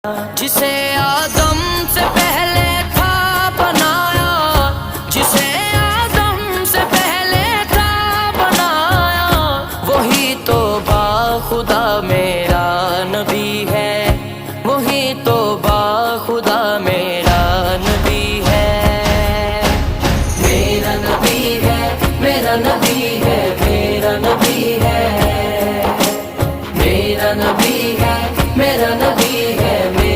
जिसे आदम से पहले था बनाया, जिसे आदम से पहले था बनाया, वही तो बाखुदा मेरा नबी है, वही तो बाखुदा मेरा नबी है। मेरा नबी है, मेरा नबी है।